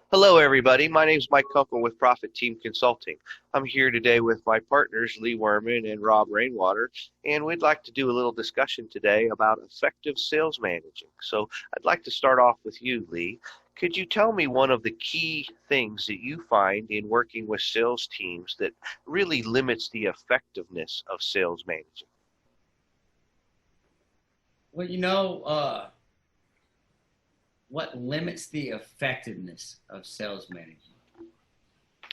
Hello, everybody. My name is Mike Kunkel with Profit Team Consulting. I'm here today with my partners, Lee Werman and Rob Rainwater, and we'd like to do a little discussion today about effective sales managing. So I'd like to start off with you, Lee. Could you tell me one of the key things that you find in working with sales teams that really limits the effectiveness of sales managing? Well, what limits the effectiveness of sales management?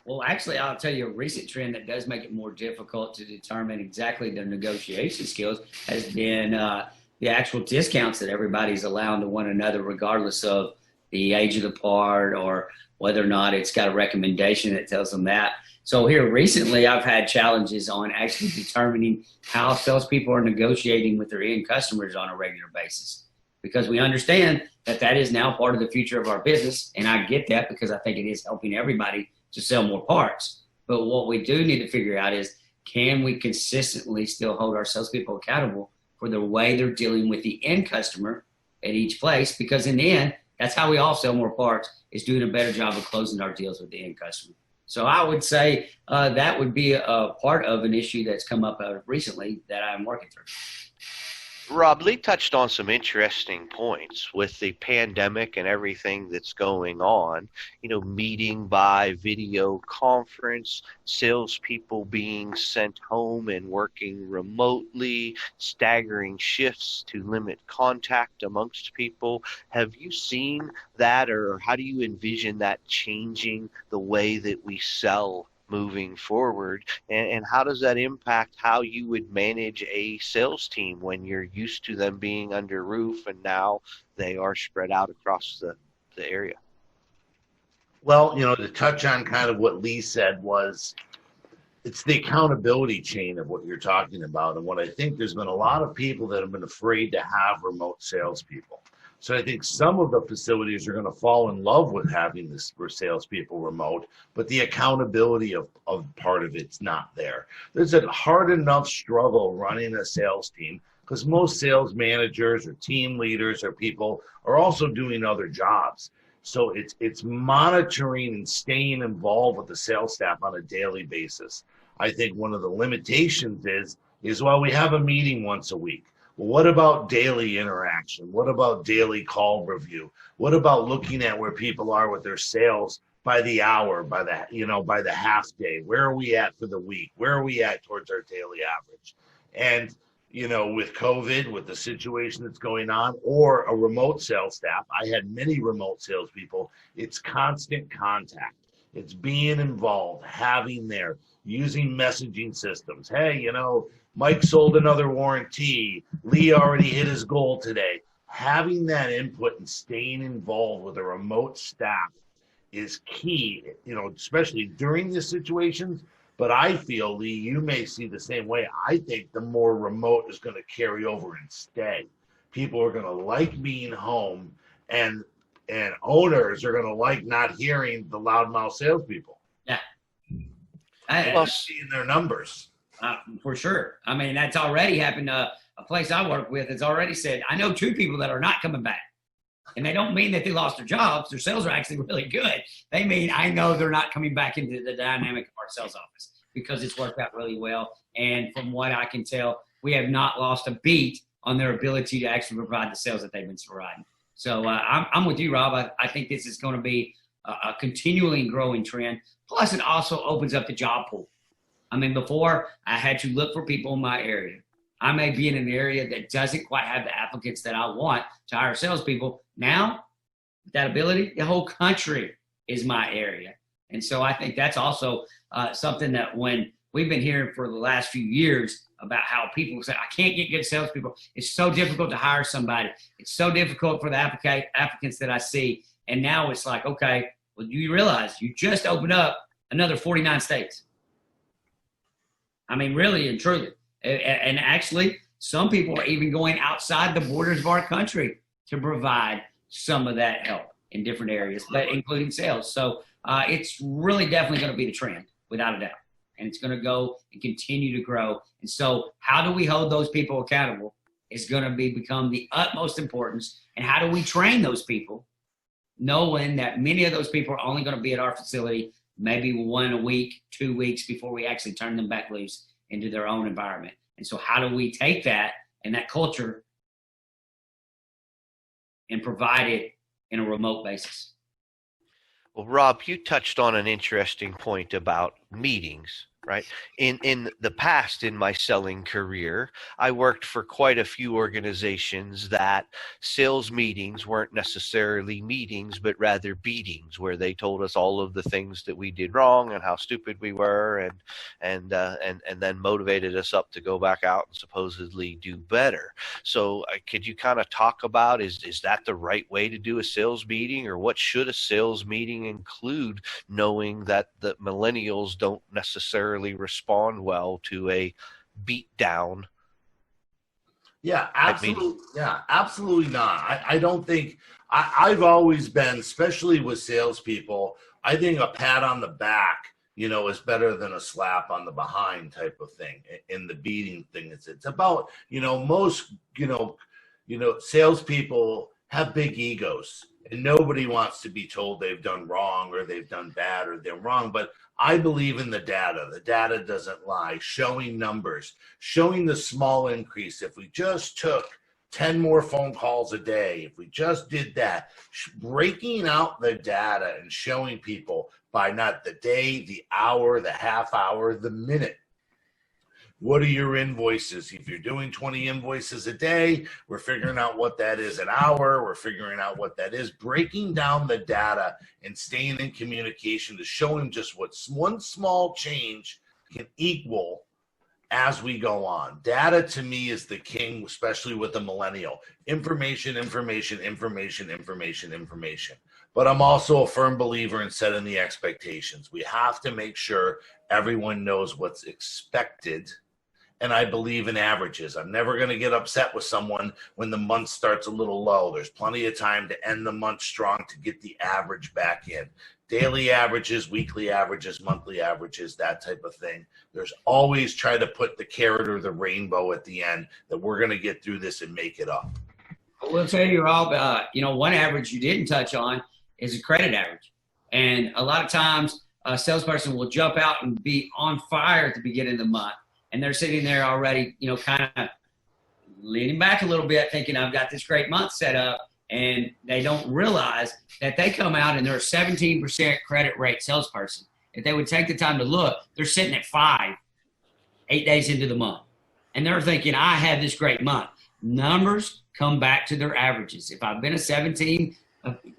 Well, actually, I'll tell you a recent trend that does make it more difficult to determine exactly their negotiation skills has been the actual discounts that everybody's allowing to one another, regardless of the age of the part or whether or not it's got a recommendation that tells them that. So here recently, I've had challenges on actually determining how salespeople are negotiating with their end customers on a regular basis, because we understand that that is now part of the future of our business. And I get that because I think it is helping everybody to sell more parts. But what we do need to figure out is, can we consistently still hold our salespeople accountable for the way they're dealing with the end customer at each place? Because in the end, that's how we all sell more parts, is doing a better job of closing our deals with the end customer. So I would say that would be a part of an issue that's come up recently that I'm working through. Rob, Lee touched on some interesting points with the pandemic and everything that's going on. Meeting by video conference, salespeople being sent home and working remotely, staggering shifts to limit contact amongst people. Have you seen that, or how do you envision that changing the way that we sell moving forward, and how does that impact how you would manage a sales team when you're used to them being under roof and now they are spread out across the area? Well, to touch on kind of what Lee said was it's the accountability chain of what you're talking about. And what I think there's been a lot of people that have been afraid to have remote salespeople. So I think some of the facilities are going to fall in love with having this for salespeople remote, but the accountability of part of it's not there. There's a hard enough struggle running a sales team because most sales managers or team leaders or people are also doing other jobs. So it's monitoring and staying involved with the sales staff on a daily basis. I think one of the limitations is well, we have a meeting once a week. Well, what about daily interaction? What about daily call review? What about looking at where people are with their sales by the hour, by the half day? Where are we at for the week? Where are we at towards our daily average? And with COVID, with the situation that's going on, or a remote sales staff, I had many remote salespeople. It's constant contact. It's being involved, having there, using messaging systems. Hey, Mike sold another warranty. Lee already hit his goal today. Having that input and staying involved with a remote staff is key, especially during these situations. But I feel, Lee, you may see the same way. I think the more remote is going to carry over and stay. People are going to like being home, and owners are going to like not hearing the loudmouth salespeople. Yeah. Well, seeing their numbers. For sure. I mean, that's already happened. A place I work with has already said, I know two people that are not coming back. And they don't mean that they lost their jobs. Their sales are actually really good. They mean, I know they're not coming back into the dynamic of our sales office because it's worked out really well. And from what I can tell, we have not lost a beat on their ability to actually provide the sales that they've been providing. So I'm with you, Rob. I think this is going to be a continually growing trend. Plus, it also opens up the job pool. I mean, before I had to look for people in my area. I may be in an area that doesn't quite have the applicants that I want to hire salespeople. Now, with that ability, the whole country is my area. And so I think that's also something that when we've been hearing for the last few years about how people say, I can't get good salespeople. It's so difficult to hire somebody. It's so difficult for the applicants that I see. And now it's like, okay, well, you realize you just opened up another 49 states. I mean, really and truly. And actually, some people are even going outside the borders of our country to provide some of that help in different areas, but including sales. So it's really definitely going to be the trend, without a doubt. And it's going to go and continue to grow. And so how do we hold those people accountable is going to become the utmost importance. And how do we train those people knowing that many of those people are only going to be at our facility maybe 1 week, 2 weeks before we actually turn them back loose into their own environment. And so how do we take that and that culture and provide it in a remote basis? Well, Rob, you touched on an interesting point about meetings, right? In the past, in my selling career, I worked for quite a few organizations that sales meetings weren't necessarily meetings, but rather beatings, where they told us all of the things that we did wrong and how stupid we were, and then motivated us up to go back out and supposedly do better. So could you kind of talk about, is that the right way to do a sales meeting, or what should a sales meeting include, knowing that the millennials don't necessarily respond well to a beat down? Yeah, absolutely. Yeah, absolutely not. I don't think I've always been, especially with salespeople, I think a pat on the back, is better than a slap on the behind type of thing. In the beating thing, it's about, most, salespeople have big egos, and nobody wants to be told they've done wrong or they've done bad or they're wrong. But I believe in the data. The data doesn't lie. Showing numbers, showing the small increase. If we just took 10 more phone calls a day, if we just did that, breaking out the data and showing people by not the day, the hour, the half hour, the minute. What are your invoices? If you're doing 20 invoices a day, we're figuring out what that is an hour. We're figuring out what that is. Breaking down the data and staying in communication to show him just what one small change can equal as we go on. Data to me is the king, especially with the millennial. Information, information, information, information, information. But I'm also a firm believer in setting the expectations. We have to make sure everyone knows what's expected. And I believe in averages. I'm never going to get upset with someone when the month starts a little low. There's plenty of time to end the month strong to get the average back in. Daily averages, weekly averages, monthly averages, that type of thing. There's always try to put the carrot or the rainbow at the end that we're going to get through this and make it up. I will tell you, Rob, one average you didn't touch on is a credit average. And a lot of times a salesperson will jump out and be on fire at the beginning of the month. And they're sitting there already, kind of leaning back a little bit, thinking I've got this great month set up. And they don't realize that they come out and they're a 17% credit rate salesperson. If they would take the time to look, they're sitting at 5, 8 days into the month. And they're thinking, I had this great month. Numbers come back to their averages. If I've been a 17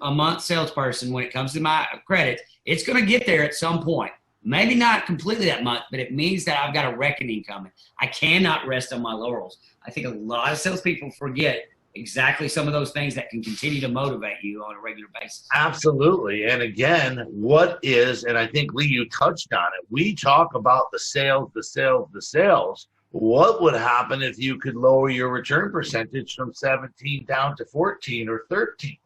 a month salesperson when it comes to my credit, it's going to get there at some point. Maybe not completely that month, but it means that I've got a reckoning coming. I cannot rest on my laurels. I think a lot of salespeople forget exactly some of those things that can continue to motivate you on a regular basis. Absolutely. And again, and I think, Lee, you touched on it. We talk about the sales. What would happen if you could lower your return percentage from 17 down to 14 or 13?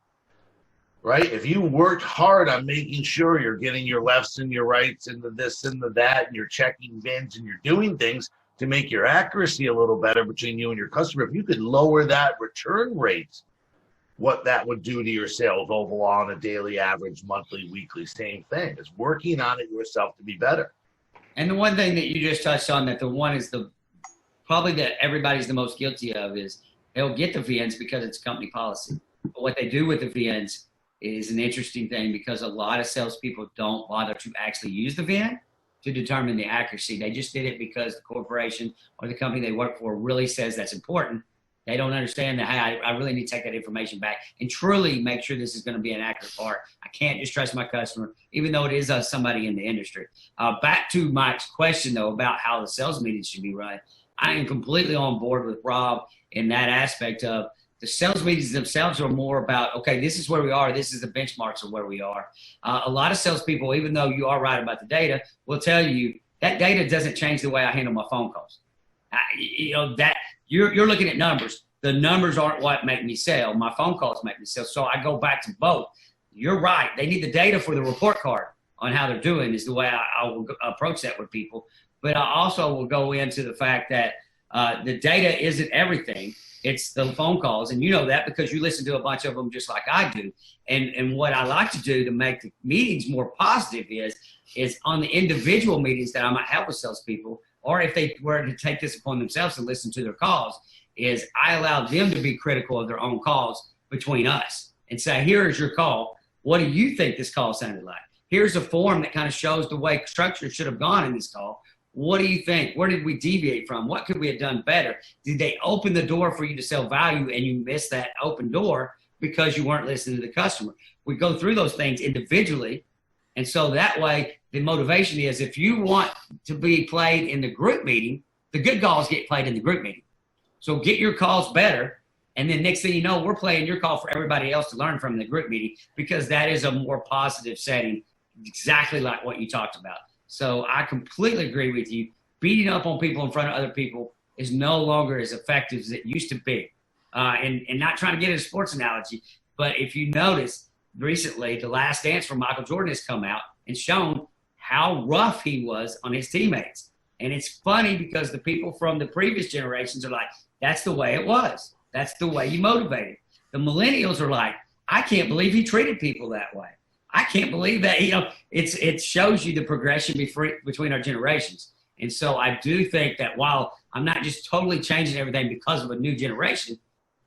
Right? If you worked hard on making sure you're getting your lefts and your rights and the this and the that, and you're checking bins and you're doing things to make your accuracy a little better between you and your customer, if you could lower that return rate, what that would do to your sales overall on a daily average, monthly, weekly, same thing. Is working on it yourself to be better. And the one thing that you just touched on, that the one is probably that everybody's the most guilty of, is they'll get the VNs because it's company policy. But what they do with the VNs is an interesting thing, because a lot of salespeople don't bother to actually use the VN to determine the accuracy. They just did it because the corporation or the company they work for really says that's important. They don't understand that, hey, I really need to take that information back and truly make sure this is going to be an accurate part. I can't just trust my customer, even though it is somebody in the industry. Back to Mike's question, though, about how the sales meetings should be run. I am completely on board with Rob in that aspect of the sales meetings themselves are more about, okay, this is where we are. This is the benchmarks of where we are. A lot of salespeople, even though you are right about the data, will tell you that data doesn't change the way I handle my phone calls. That you're looking at numbers. The numbers aren't what make me sell. My phone calls make me sell. So I go back to both. You're right. They need the data for the report card on how they're doing is the way I will approach that with people. But I also will go into the fact that the data isn't everything. It's the phone calls, and you know that because you listen to a bunch of them just like I do. And what I like to do to make the meetings more positive is on the individual meetings that I might have with salespeople, or if they were to take this upon themselves and listen to their calls, is I allow them to be critical of their own calls between us and say, here is your call. What do you think this call sounded like? Here's a form that kind of shows the way structure should have gone in this call. What do you think? Where did we deviate from? What could we have done better? Did they open the door for you to sell value and you missed that open door because you weren't listening to the customer? We go through those things individually. And so that way, the motivation is if you want to be played in the group meeting, the good calls get played in the group meeting. So get your calls better. And then next thing you know, we're playing your call for everybody else to learn from the group meeting, because that is a more positive setting, exactly like what you talked about. So I completely agree with you. Beating up on people in front of other people is no longer as effective as it used to be. And not trying to get into a sports analogy, but if you notice recently, The Last Dance from Michael Jordan has come out and shown how rough he was on his teammates. And it's funny because the people from the previous generations are like, that's the way it was. That's the way you motivated. The millennials are like, I can't believe he treated people that way. I can't believe that, it shows you the progression between our generations. And so I do think that while I'm not just totally changing everything because of a new generation,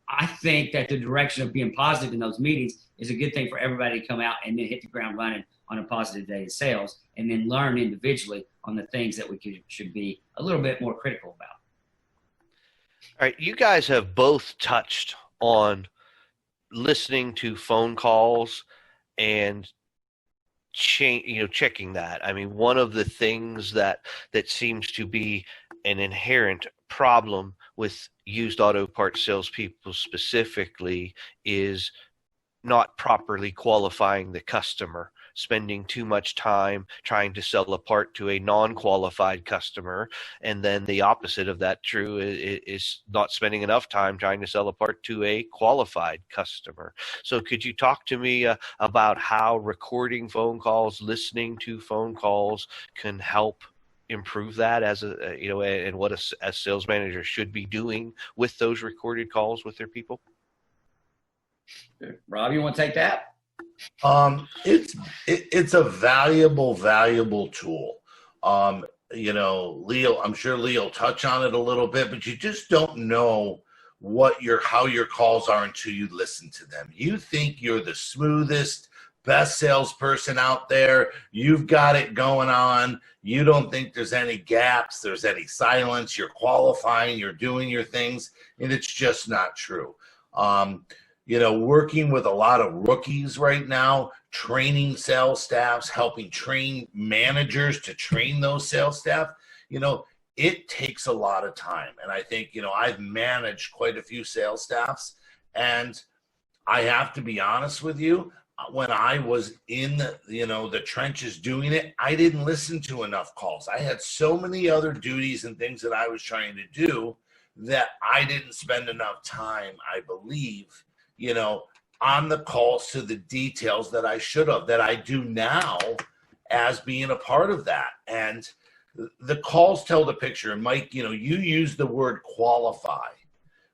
I think that the direction of being positive in those meetings is a good thing for everybody to come out and then hit the ground running on a positive day of sales, and then learn individually on the things that we should be a little bit more critical about. All right, you guys have both touched on listening to phone calls and checking that. I mean, one of the things that seems to be an inherent problem with used auto parts salespeople specifically is not properly qualifying the customer, spending too much time trying to sell a part to a non-qualified customer, and then the opposite of that true is not spending enough time trying to sell a part to a qualified customer. So could you talk to me about how recording phone calls, listening to phone calls can help improve that and what a sales manager should be doing with those recorded calls with their people? Rob, you want to take that? It's a valuable tool. Leo, I'm sure Leo will touch on it a little bit, but you just don't know how your calls are until you listen to them. You think you're the smoothest, best salesperson out there. You've got it going on. You don't think there's any gaps, there's any silence. You're qualifying, you're doing your things, and it's just not true. Working with a lot of rookies right now, training sales staffs, helping train managers to train those sales staff, it takes a lot of time. And I think, I've managed quite a few sales staffs, and I have to be honest with you, when I was in the trenches doing it, I didn't listen to enough calls. I had so many other duties and things that I was trying to do that I didn't spend enough time, I believe, on the calls to the details that I should have, that I do now as being a part of that. And the calls tell the picture. And Mike, you use the word qualify,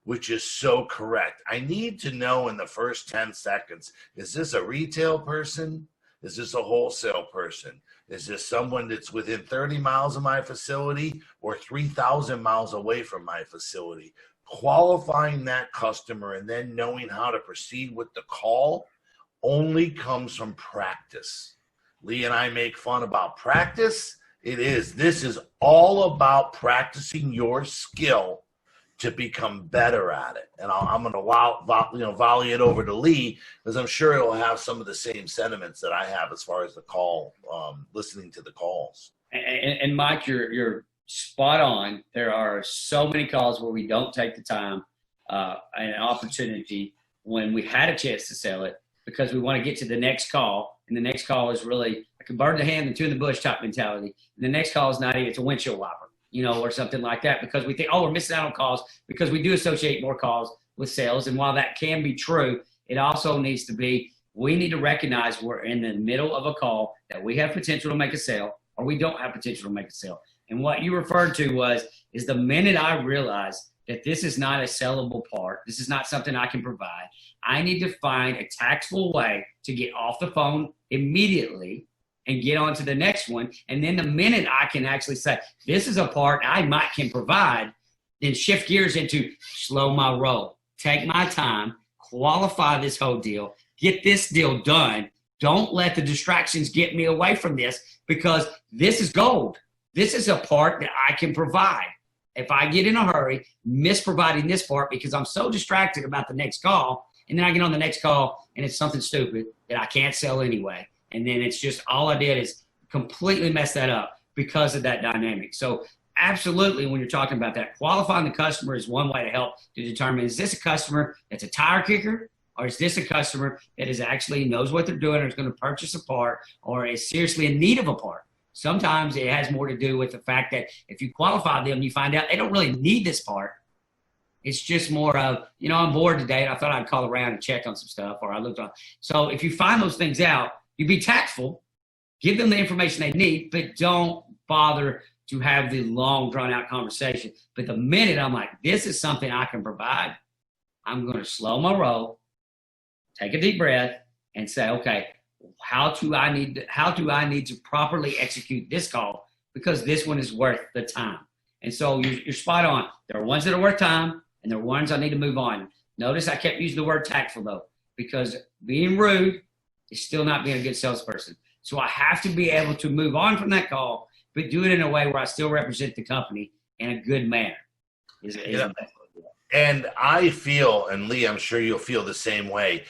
which is so correct. I need to know in the first 10 seconds, is this a retail person? Is this a wholesale person? Is this someone that's within 30 miles of my facility or 3,000 miles away from my facility? Qualifying that customer and then knowing how to proceed with the call only comes from practice. Lee and I make fun about practice. This is all about practicing your skill to become better at it. And I'm going to volley it over to Lee, because I'm sure he'll have some of the same sentiments that I have as far as the call, listening to the calls. And Mike, you're spot on. There are so many calls where we don't take the time and opportunity when we had a chance to sell it, because we want to get to the next call. And the next call is really like a bird in the hand and two in the bush type mentality. And the next call is not even, it's a windshield wiper, or something like that, because we think, we're missing out on calls, because we do associate more calls with sales. And while that can be true, it also needs to be, we need to recognize we're in the middle of a call that we have potential to make a sale, or we don't have potential to make a sale. And what you referred to is the minute I realized that this is not a sellable part. This is not something I can provide. I need to find a tactful way to get off the phone immediately and get on to the next one. And then the minute I can actually say, this is a part I might can provide, then shift gears into slow my roll, take my time, qualify this whole deal, get this deal done. Don't let the distractions get me away from this, because this is gold. This is a part that I can provide. If I get in a hurry, miss providing this part because I'm so distracted about the next call, and then I get on the next call and it's something stupid that I can't sell anyway. And then it's just all I did is completely mess that up because of that dynamic. So absolutely, when you're talking about that, qualifying the customer is one way to help to determine, is this a customer that's a tire kicker, or is this a customer that is actually knows what they're doing or is going to purchase a part or is seriously in need of a part? Sometimes it has more to do with the fact that if you qualify them, you find out they don't really need this part. It's just more of, I'm bored today and I thought I'd call around and check on some stuff, or I looked on. So if you find those things out, you be tactful, give them the information they need, but don't bother to have the long drawn out conversation. But the minute I'm like, this is something I can provide, I'm going to slow my roll, take a deep breath, and say, okay, how do I need to properly execute this call, because this one is worth the time. And so you're spot on. There are ones that are worth time, and there are ones I need to move on. Notice I kept using the word tactful, though, because being rude is still not being a good salesperson. So I have to be able to move on from that call, but do it in a way where I still represent the company in a good manner. And I feel, and Lee, I'm sure you'll feel the same way,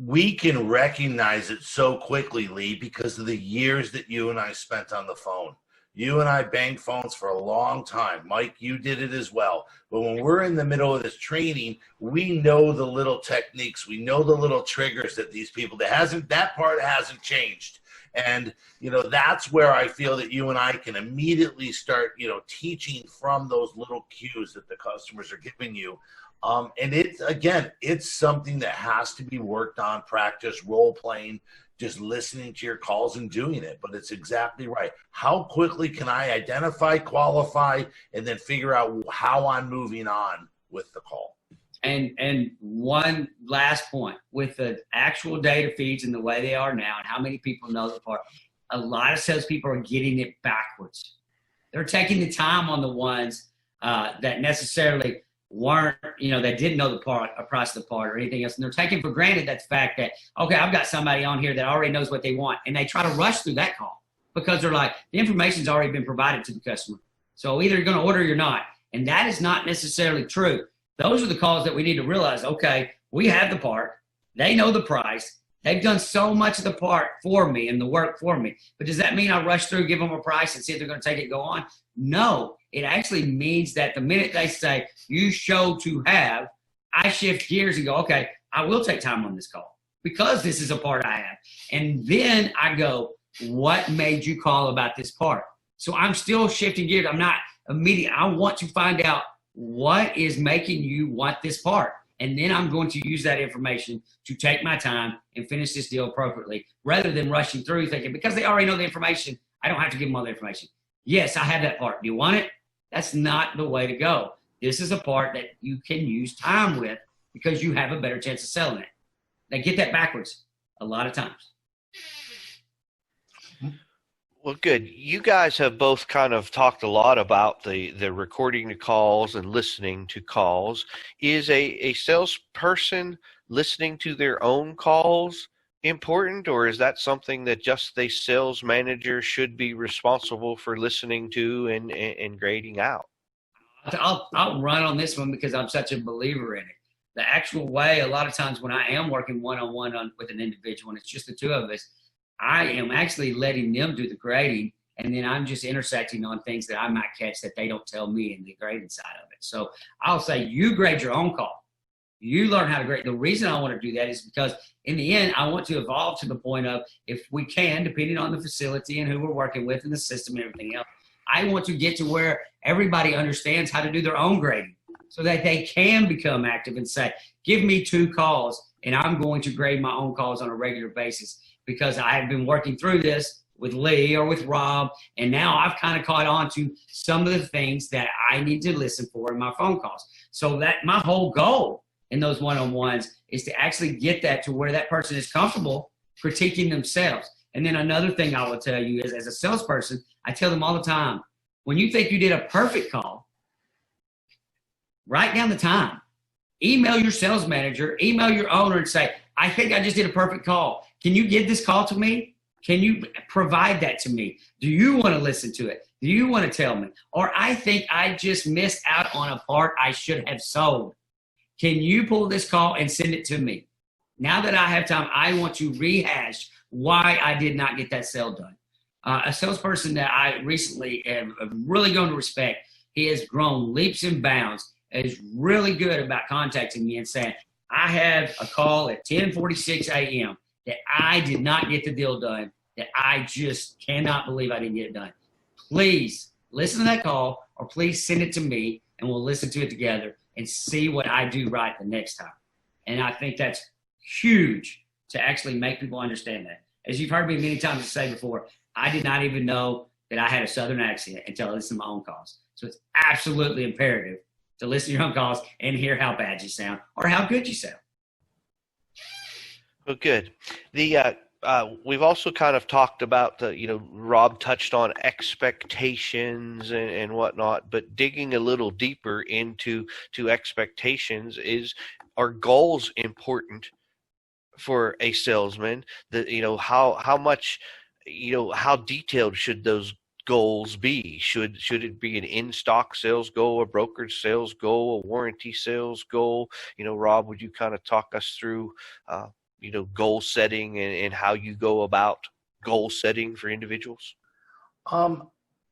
we can recognize it so quickly, Lee, because of the years that you and I spent on the phone. You and I banged phones for a long time. Mike, you did it as well. But when we're in the middle of this training, we know the little techniques. We know the little triggers that these people, that part hasn't changed. And, that's where I feel that you and I can immediately start, teaching from those little cues that the customers are giving you. And it's something that has to be worked on, practice, role playing, just listening to your calls and doing it. But it's exactly right. How quickly can I identify, qualify, and then figure out how I'm moving on with the call? And one last point, with the actual data feeds and the way they are now and how many people know the part, a lot of salespeople are getting it backwards. They're taking the time on the ones that necessarily weren't, that didn't know the part, or price of the part or anything else. And they're taking for granted that fact that, okay, I've got somebody on here that already knows what they want. And they try to rush through that call because they're like, the information's already been provided to the customer. So either you're going to order or you're not. And that is not necessarily true. Those are the calls that we need to realize, okay, we have the part. They know the price. They've done so much of the part for me and the work for me. But does that mean I rush through, give them a price, and see if they're going to take it, go on? No. It actually means that the minute they say, you show to have, I shift gears and go, okay, I will take time on this call because this is a part I have. And then I go, what made you call about this part? So I'm still shifting gears. I'm not immediate. I want to find out what is making you want this part. And then I'm going to use that information to take my time and finish this deal appropriately, rather than rushing through thinking, because they already know the information, I don't have to give them all the information. Yes, I have that part. Do you want it? That's not the way to go. This is a part that you can use time with because you have a better chance of selling it. They get that backwards a lot of times. Well, good. You guys have both kind of talked a lot about the recording the calls and listening to calls. Is a salesperson listening to their own calls important, or is that something that just the sales manager should be responsible for listening to and grading out? I'll run on this one because I'm such a believer in it. The actual way, a lot of times when I am working one-on-one with an individual and it's just the two of us, I am actually letting them do the grading, and then I'm just intersecting on things that I might catch that they don't tell me in the grading side of it. So I'll say, you grade your own call. You learn how to grade. The reason I want to do that is because in the end, I want to evolve to the point of, if we can, depending on the facility and who we're working with and the system and everything else, I want to get to where everybody understands how to do their own grading so that they can become active and say, give me 2 calls and I'm going to grade my own calls on a regular basis, because I have been working through this with Lee or with Rob. And now I've kind of caught on to some of the things that I need to listen for in my phone calls. So that my whole goal in those one-on-ones is to actually get that to where that person is comfortable critiquing themselves. And then another thing I will tell you is, as a salesperson, I tell them all the time, when you think you did a perfect call, write down the time. Email your sales manager, email your owner and say, I think I just did a perfect call. Can you give this call to me? Can you provide that to me? Do you want to listen to it? Do you want to tell me? Or I think I just missed out on a part I should have sold. Can you pull this call and send it to me? Now that I have time, I want to rehash why I did not get that sale done. A salesperson that I recently have really grown to respect, he has grown leaps and bounds, is really good about contacting me and saying, I have a call at 10:46 a.m. that I did not get the deal done, that I just cannot believe I didn't get it done. Please listen to that call, or please send it to me, and we'll listen to it together and see what I do right the next time. And I think that's huge to actually make people understand that. As you've heard me many times say before, I did not even know that I had a Southern accent until I listened to my own calls. So it's absolutely imperative to listen to your own calls and hear how bad you sound or how good you sound. Well, good. We've also kind of talked about Rob touched on expectations and whatnot, but digging a little deeper into expectations, are goals important for a salesman? How much, how detailed should those goals be? Should it be an in-stock sales goal, a brokerage sales goal, a warranty sales goal? Rob, would you kind of talk us through goal setting and how you go about goal setting for individuals?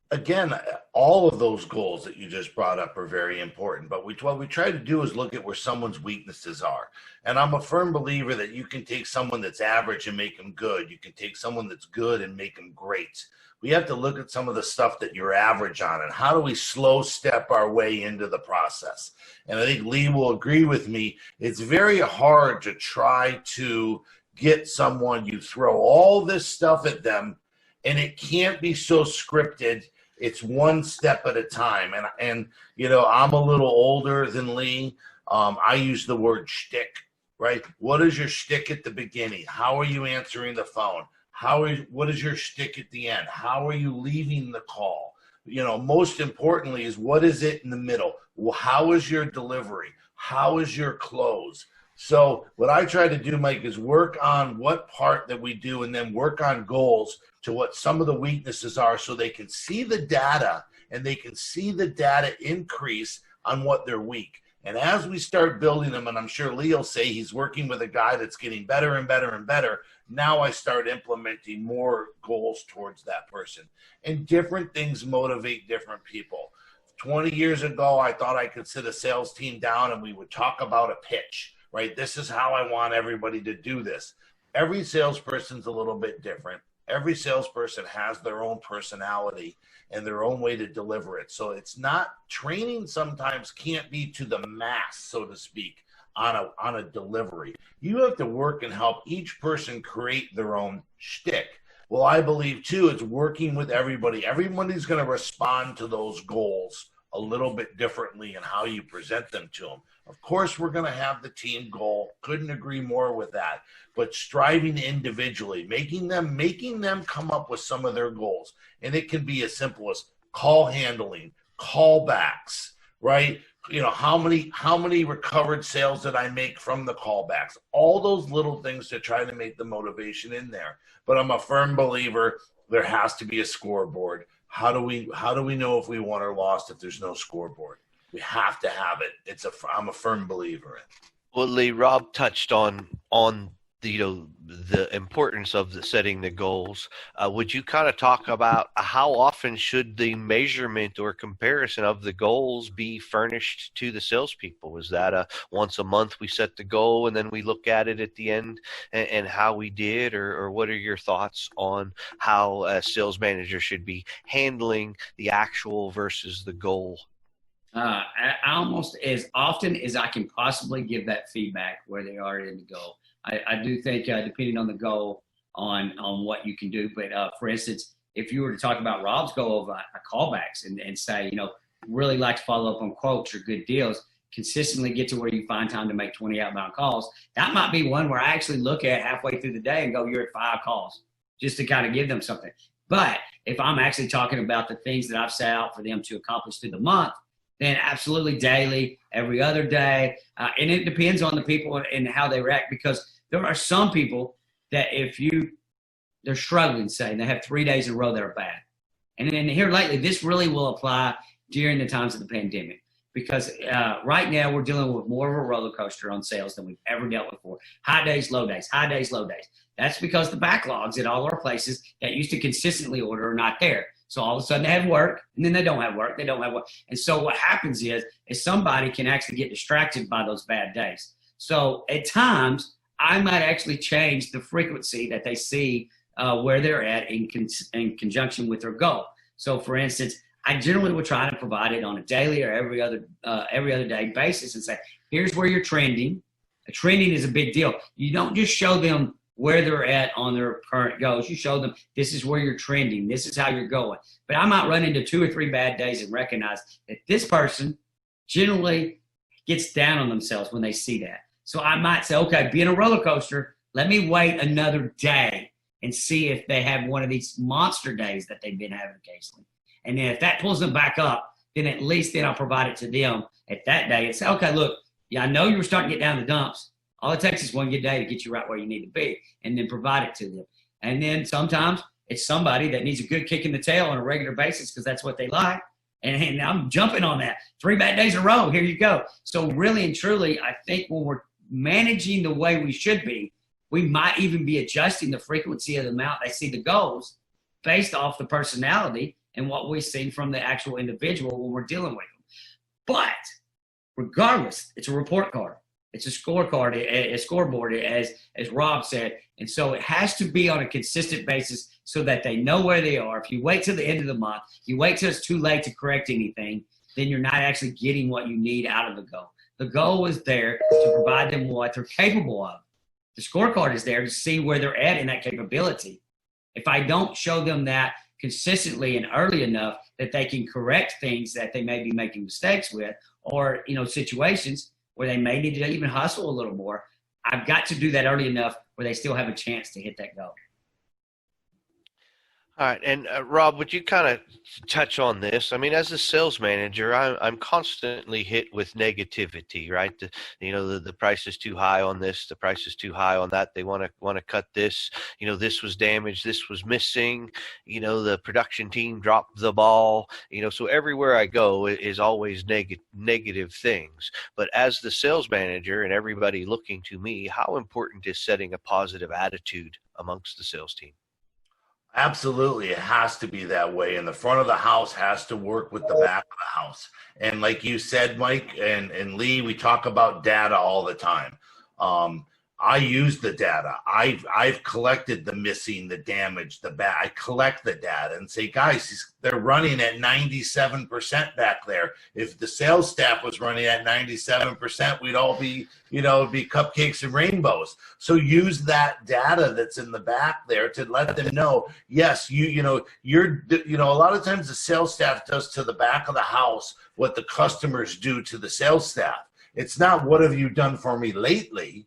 Again, all of those goals that you just brought up are very important, but what we try to do is look at where someone's weaknesses are. And I'm a firm believer that you can take someone that's average and make them good. You can take someone that's good and make them great. We have to look at some of the stuff that you're average on and how do we slow step our way into the process. And I think Lee will agree with me. It's very hard to try to get someone, you throw all this stuff at them, and it can't be so scripted. It's one step at a time. And I'm a little older than Lee. I use the word shtick, right? What is your shtick at the beginning? How are you answering the phone? What is your shtick at the end? How are you leaving the call? Most importantly is, what is it in the middle? How is your delivery? How is your close? So what I try to do, Mike, is work on what part that we do and then work on goals to what some of the weaknesses are so they can see the data and they can see the data increase on what they're weak. And as we start building them, and I'm sure Lee will say he's working with a guy that's getting better and better and better, now I start implementing more goals towards that person. And different things motivate different people. 20 years ago, I thought I could sit a sales team down and we would talk about a pitch, right? This is how I want everybody to do this. Every salesperson's a little bit different. Every salesperson has their own personality and their own way to deliver it. So it's not, training sometimes can't be to the mass, so to speak, on a delivery. You have to work and help each person create their own shtick. Well, I believe too, it's working with everybody. Everybody's going to respond to those goals a little bit differently in how you present them to them. Of course, we're going to have the team goal. Couldn't agree more with that. But striving individually, making them come up with some of their goals. And it can be as simple as call handling, callbacks, right? How many recovered sales did I make from the callbacks? All those little things to try to make the motivation in there. But I'm a firm believer there has to be a scoreboard. How do we know if we won or lost if there's no scoreboard? We have to have it. I'm a firm believer in it. Well, Lee, Rob touched on the importance of setting the goals. Would you kind of talk about how often should the measurement or comparison of the goals be furnished to the salespeople? Is that once a month we set the goal and then we look at it at the end and how we did, or what are your thoughts on how a sales manager should be handling the actual versus the goal? Almost as often as I can possibly give that feedback where they are in the goal. I do think, depending on the goal, on what you can do. But for instance, if you were to talk about Rob's goal of callbacks and say, really like to follow up on quotes or good deals, consistently get to where you find time to make 20 outbound calls, that might be one where I actually look at halfway through the day and go, you're at 5 calls, just to kind of give them something. But if I'm actually talking about the things that I've set out for them to accomplish through the month, then absolutely daily, every other day. And it depends on the people and how they react, because there are some people that they're struggling, say, and they have 3 days in a row that are bad. And then here lately, this really will apply during the times of the pandemic, because right now we're dealing with more of a roller coaster on sales than we've ever dealt with before. High days, low days, high days, low days. That's because the backlogs at all our places that used to consistently order are not there. So all of a sudden they have work, and then they don't have work. They don't have work. And so what happens is somebody can actually get distracted by those bad days. So at times, I might actually change the frequency that they see where they're at in conjunction with their goal. So for instance, I generally would try to provide it on a daily or every other day basis and say, here's where you're trending. Trending is a big deal. You don't just show them where they're at on their current goals. You show them this is where you're trending. This is how you're going. But I might run into 2 or 3 bad days and recognize that this person generally gets down on themselves when they see that. So I might say, okay, being a roller coaster, let me wait another day and see if they have one of these monster days that they've been having occasionally. And then if that pulls them back up, then at least then I'll provide it to them at that day and say, okay, look, yeah, I know you were starting to get down the dumps. All it takes is one good day to get you right where you need to be, and then provide it to them. And then sometimes it's somebody that needs a good kick in the tail on a regular basis because that's what they like. And I'm jumping on that. 3 bad days in a row, here you go. So really and truly, I think when we're managing the way we should be, we might even be adjusting the frequency of the amount they see the goals based off the personality and what we see from the actual individual when we're dealing with them. But regardless, it's a report card. It's a scorecard, a scoreboard, as Rob said. And so it has to be on a consistent basis so that they know where they are. If you wait till the end of the month, you wait till it's too late to correct anything, then you're not actually getting what you need out of the goal. The goal is there to provide them what they're capable of. The scorecard is there to see where they're at in that capability. If I don't show them that consistently and early enough that they can correct things that they may be making mistakes with, or situations where they may need to even hustle a little more, I've got to do that early enough where they still have a chance to hit that goal. All right, and Rob, would you kind of touch on this? I mean, as a sales manager, I'm constantly hit with negativity, right? The price is too high on this, the price is too high on that. They want to cut this. This was damaged, this was missing. The production team dropped the ball. So everywhere I go is always negative things. But as the sales manager and everybody looking to me, how important is setting a positive attitude amongst the sales team? Absolutely. It has to be that way. And the front of the house has to work with the back of the house. And like you said, Mike and Lee, we talk about data all the time. I use the data. I've collected the missing, the damage, the bad. I collect the data and say, guys, they're running at 97% back there. If the sales staff was running at 97%, we'd all be, it'd be cupcakes and rainbows. So use that data that's in the back there to let them know, yes, you're a lot of times the sales staff does to the back of the house what the customers do to the sales staff. It's not what have you done for me lately.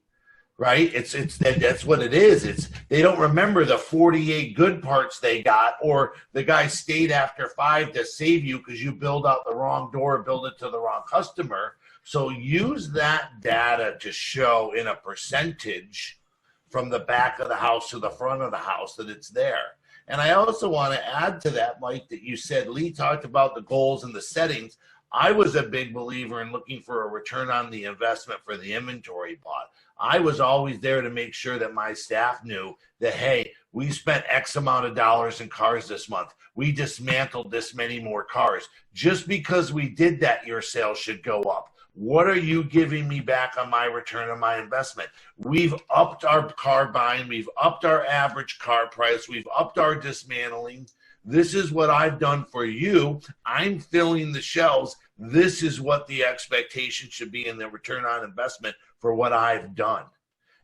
Right? That's what it is. They don't remember the 48 good parts they got, or the guy stayed after 5 to save you because you build out the wrong door, build it to the wrong customer. So use that data to show in a percentage from the back of the house to the front of the house that it's there. And I also want to add to that, Mike, that you said Lee talked about the goals and the settings. I was a big believer in looking for a return on the investment for the inventory bought. I was always there to make sure that my staff knew that, hey, we spent X amount of dollars in cars this month. We dismantled this many more cars. Just because we did that, your sales should go up. What are you giving me back on my return on my investment? We've upped our car buying. We've upped our average car price. We've upped our dismantling. This is what I've done for you. I'm filling the shelves. This is what the expectation should be in the return on investment for what I've done.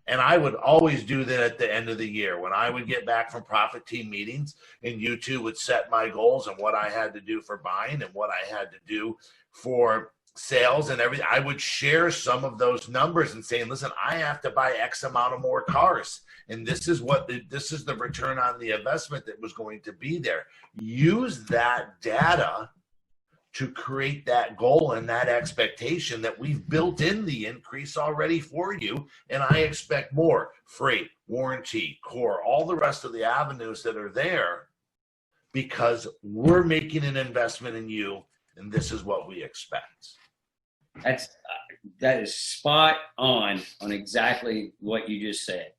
And I would always do that at the end of the year when I would get back from profit team meetings, and you two would set my goals and what I had to do for buying and what I had to do for sales and everything. I would share some of those numbers and saying, listen, I have to buy X amount of more cars. And this is the return on the investment that was going to be there. Use that data to create that goal and that expectation that we've built in the increase already for you. And I expect more freight, warranty, core, all the rest of the avenues that are there, because we're making an investment in you, and this is what we expect. That is spot on exactly what you just said.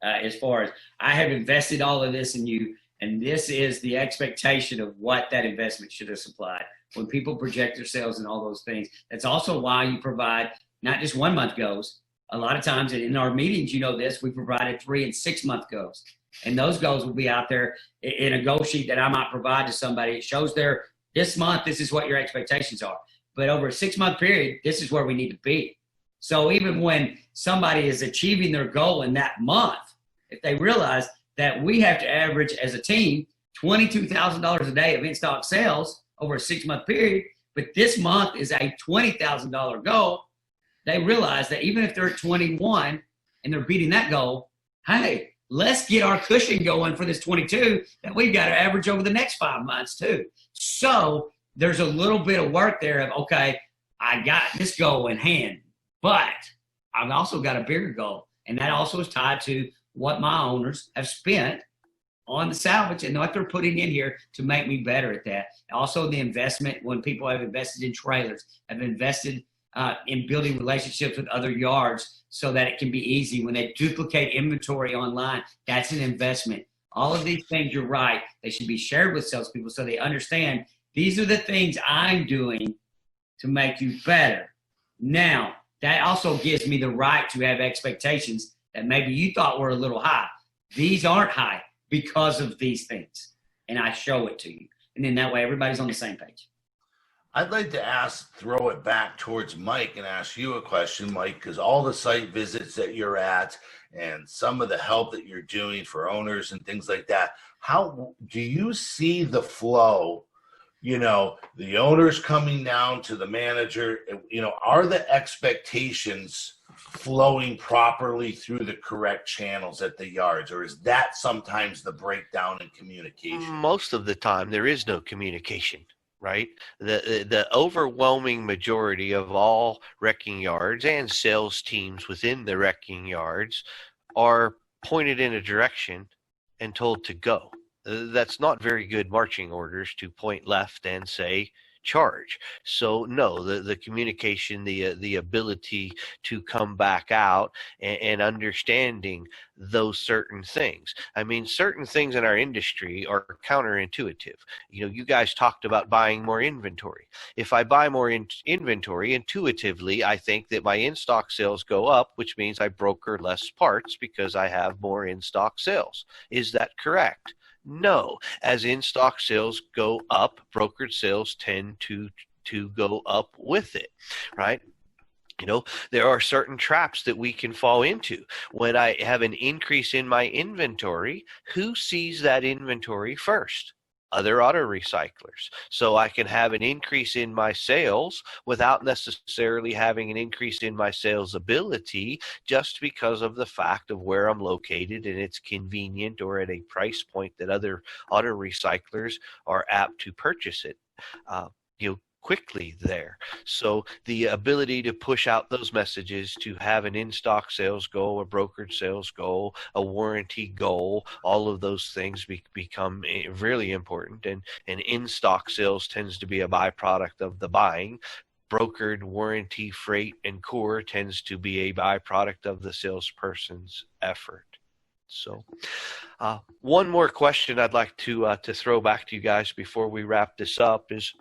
As far as I have invested all of this in you, and this is the expectation of what that investment should have supplied. When people project their sales and all those things, that's also why you provide not just 1 month goals. A lot of times in our meetings, you know this, we provided 3 and 6 month goals. And those goals will be out there in a goal sheet that I might provide to somebody. It shows this month, this is what your expectations are. But over a 6 month period, this is where we need to be. So even when somebody is achieving their goal in that month, if they realize that we have to average as a team $22,000 a day of in-stock sales over a 6 month period, but this month is a $20,000 goal, they realize that even if they're at 21 and they're beating that goal, hey, let's get our cushion going for this 22 that we've got to average over the next 5 months too. So there's a little bit of work there of, okay, I got this goal in hand, but I've also got a bigger goal. And that also is tied to what my owners have spent on the salvage and what they're putting in here to make me better at that. Also the investment, when people have invested in trailers, have invested in building relationships with other yards so that it can be easy. When they duplicate inventory online, that's an investment. All of these things, you're right, they should be shared with salespeople so they understand these are the things I'm doing to make you better. Now, that also gives me the right to have expectations that maybe you thought were a little high. These aren't high because of these things. And I show it to you. And then that way everybody's on the same page. I'd like to throw it back towards Mike and ask you a question, Mike, because all the site visits that you're at and some of the help that you're doing for owners and things like that, how do you see the flow? You know, the owners coming down to the manager, you know, are the expectations flowing properly through the correct channels at the yards, or is that sometimes the breakdown in communication? Most of the time, there is no communication, right? The overwhelming majority of all wrecking yards and sales teams within the wrecking yards are pointed in a direction and told to go. That's not very good marching orders to point left and say charge. So no, the communication, the ability to come back out and understanding those certain things. I mean, certain things in our industry are counterintuitive. You know, you guys talked about buying more inventory. If I buy more inventory, intuitively, I think that my in-stock sales go up, which means I broker less parts because I have more in-stock sales. Is that correct? No. As in-stock sales go up, brokered sales tend to go up with it, right? You know, there are certain traps that we can fall into. When I have an increase in my inventory, who sees that inventory first? Other auto recyclers. So I can have an increase in my sales without necessarily having an increase in my sales ability, just because of the fact of where I'm located and it's convenient or at a price point that other auto recyclers are apt to purchase it. You know, quickly there. So the ability to push out those messages, to have an in-stock sales goal, a brokered sales goal, a warranty goal, all of those things become really important. And in-stock sales tends to be a byproduct of the buying. Brokered, warranty, freight, and core tends to be a byproduct of the salesperson's effort. So one more question I'd like to throw back to you guys before we wrap this up is,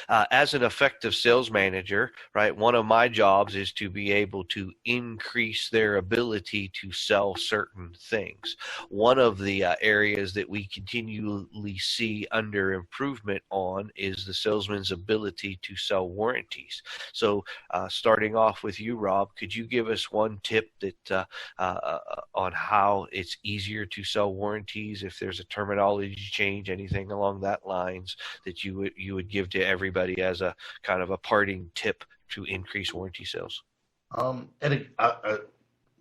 As an effective sales manager, right, one of my jobs is to be able to increase their ability to sell certain things. One of the areas that we continually see under improvement on is the salesman's ability to sell warranties. So starting off with you, Rob, could you give us one tip that on how it's easier to sell warranties, if there's a terminology change, anything along that lines that you would give to everybody as a kind of a parting tip to increase warranty sales?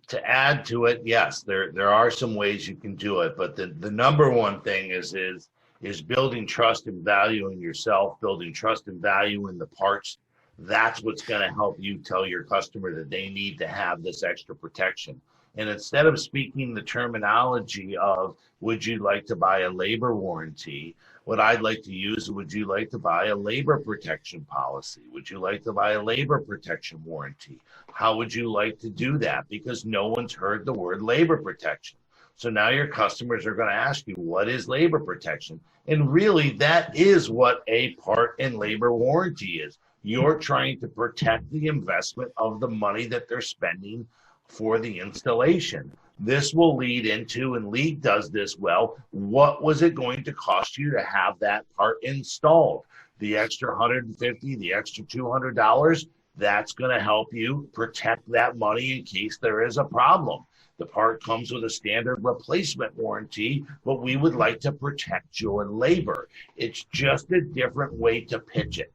To add to it, yes, there are some ways you can do it, but the number one thing is building trust and value in yourself, building trust and value in the parts. That's what's going to help you tell your customer that they need to have this extra protection. And instead of speaking the terminology of, would you like to buy a labor warranty? What I'd like to use, would you like to buy a labor protection policy? Would you like to buy a labor protection warranty? How would you like to do that? Because no one's heard the word labor protection. So now your customers are going to ask you, what is labor protection? And really, that is what a part and labor warranty is. You're trying to protect the investment of the money that they're spending for the installation. This will lead into, and Lee does this well, what was it going to cost you to have that part installed? The extra $150, the extra $200, that's going to help you protect that money in case there is a problem. The part comes with a standard replacement warranty, but we would like to protect your labor. It's just a different way to pitch it.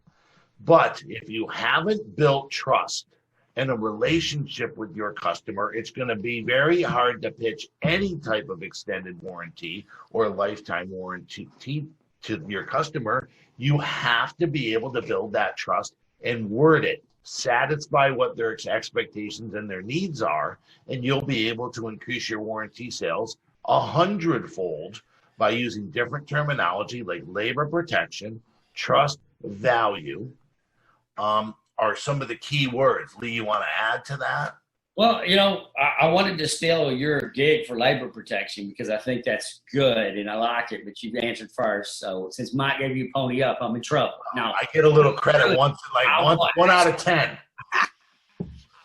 But if you haven't built trust and a relationship with your customer, it's going to be very hard to pitch any type of extended warranty or lifetime warranty to your customer. You have to be able to build that trust and word it, satisfy what their expectations and their needs are, and you'll be able to increase your warranty sales 100-fold by using different terminology like labor protection, trust, value, are some of the key words. Lee, you want to add to that? Well, I wanted to steal your gig for labor protection because I think that's good and I like it, but you've answered first. So since Mike gave you a pony up, I'm in trouble. Now I get a little credit once, one out of 10.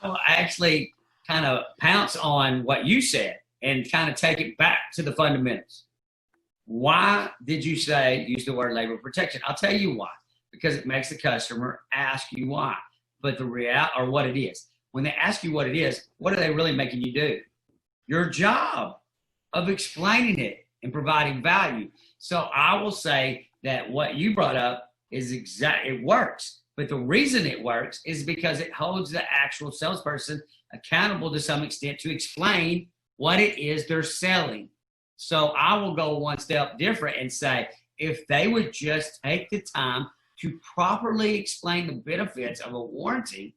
I'll actually kind of pounce on what you said and kind of take it back to the fundamentals. Why did you use the word labor protection? I'll tell you why. Because it makes the customer ask you why, but or what it is. When they ask you what it is, what are they really making you do? Your job of explaining it and providing value. So I will say that what you brought up is it works. But the reason it works is because it holds the actual salesperson accountable to some extent to explain what it is they're selling. So I will go one step different and say, if they would just take the time to properly explain the benefits of a warranty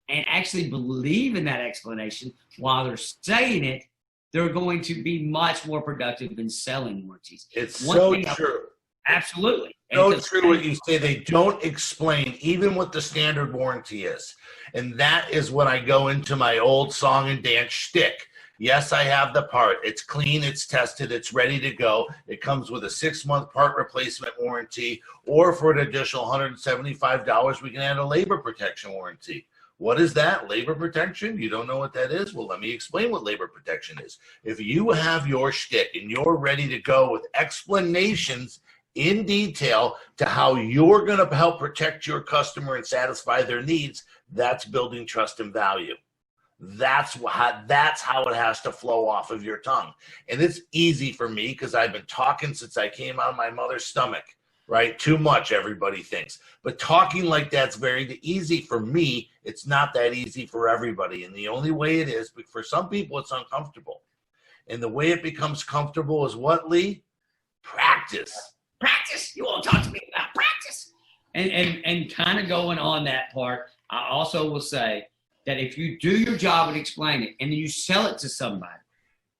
and actually believe in that explanation while they're saying it, they're going to be much more productive than selling warranties. It's so true. Absolutely. So true what you say. They don't explain even what the standard warranty is. And that is when I go into my old song and dance shtick. Yes, I have the part. It's clean, it's tested, it's ready to go. It comes with a 6-month part replacement warranty, or for an additional $175, we can add a labor protection warranty. What is that? Labor protection? You don't know what that is? Well, let me explain what labor protection is. If you have your shtick and you're ready to go with explanations in detail to how you're going to help protect your customer and satisfy their needs, that's building trust and value. That's how it has to flow off of your tongue. And it's easy for me because I've been talking since I came out of my mother's stomach, right? Too much, everybody thinks. But talking like that's very easy for me. It's not that easy for everybody. And the only way it is, for some people, it's uncomfortable. And the way it becomes comfortable is what, Lee? Practice. Practice. You won't talk to me about practice. And kind of going on that part, I also will say, that if you do your job and explain it, and then you sell it to somebody,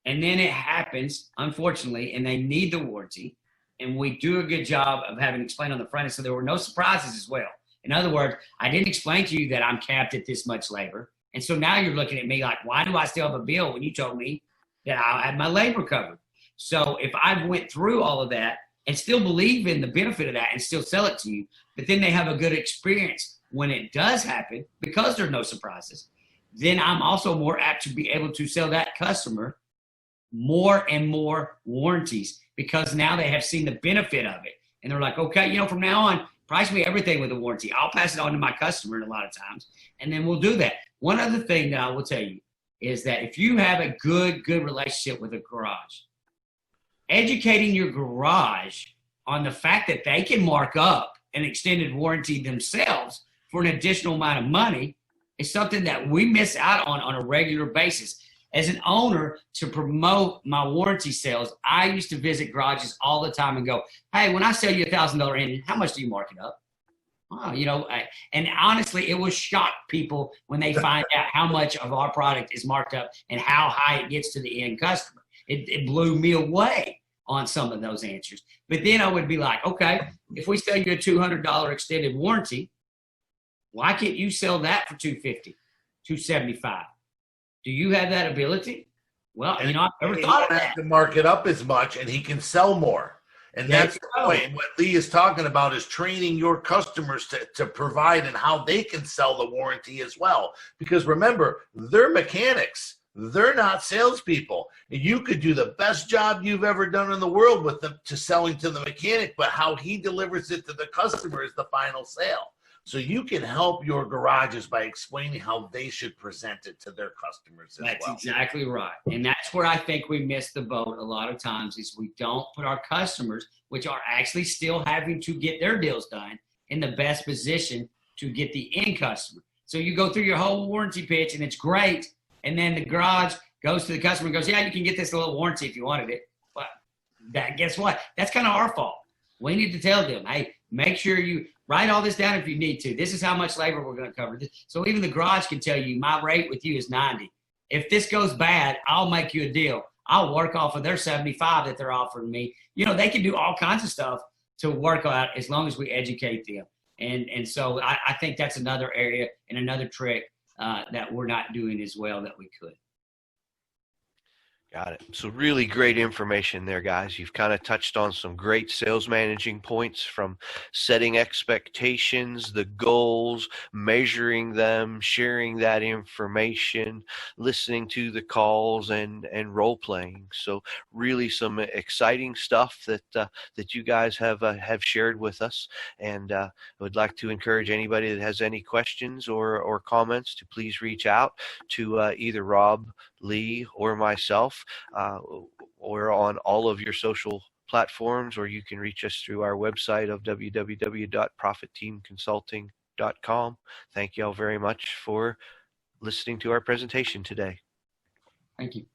and then it happens, unfortunately, and they need the warranty, and we do a good job of having explained on the front end, so there were no surprises as well. In other words, I didn't explain to you that I'm capped at this much labor, and so now you're looking at me like, why do I still have a bill when you told me that I had my labor covered? So if I went through all of that and still believe in the benefit of that and still sell it to you. But then they have a good experience when it does happen because there's no surprises. Then I'm also more apt to be able to sell that customer more and more warranties because now they have seen the benefit of it. And they're like, okay, from now on, price me everything with a warranty. I'll pass it on to my customer a lot of times, and then we'll do that. One other thing that I will tell you is that if you have a good relationship with a garage, educating your garage on the fact that they can mark up an extended warranty themselves for an additional amount of money is something that we miss out on a regular basis. As an owner, to promote my warranty sales, I used to visit garages all the time and go, hey, when I sell you $1,000 engine, how much do you mark it up? Oh, and honestly, it will shock people when they find out how much of our product is marked up and how high it gets to the end customer. It blew me away on some of those answers. But then I would be like, okay, if we sell you a $200 extended warranty, why can't you sell that for $250, $275? Do you have that ability? Well, I've never thought of that. He have to mark it up as much, and he can sell more. And that's the point. What Lee is talking about is training your customers to provide and how they can sell the warranty as well. Because remember, they're mechanics. They're not salespeople. You could do the best job you've ever done in the world with them to selling to the mechanic, but how he delivers it to the customer is the final sale. So you can help your garages by explaining how they should present it to their customers as well. That's exactly right. And that's where I think we miss the boat a lot of times is we don't put our customers, which are actually still having to get their deals done, in the best position to get the end customer. So you go through your whole warranty pitch and it's great. And then the garage goes to the customer and goes, yeah, you can get this little warranty if you wanted it. But guess what? That's kind of our fault. We need to tell them, hey, make sure you write all this down if you need to. This is how much labor we're going to cover. So even the garage can tell you, my rate with you is 90. If this goes bad, I'll make you a deal. I'll work off of their 75 that they're offering me. They can do all kinds of stuff to work out as long as we educate them. And so I think that's another area and another trick that we're not doing as well that we could. Got it. So really great information there, guys. You've kind of touched on some great sales managing points, from setting expectations, the goals, measuring them, sharing that information, listening to the calls, and role playing. So really some exciting stuff that you guys have shared with us. And I would like to encourage anybody that has any questions or comments to please reach out to either Rob, Lee, or myself. We're on all of your social platforms, or you can reach us through our website of www.profitteamconsulting.com. Thank you all very much for listening to our presentation today. Thank you.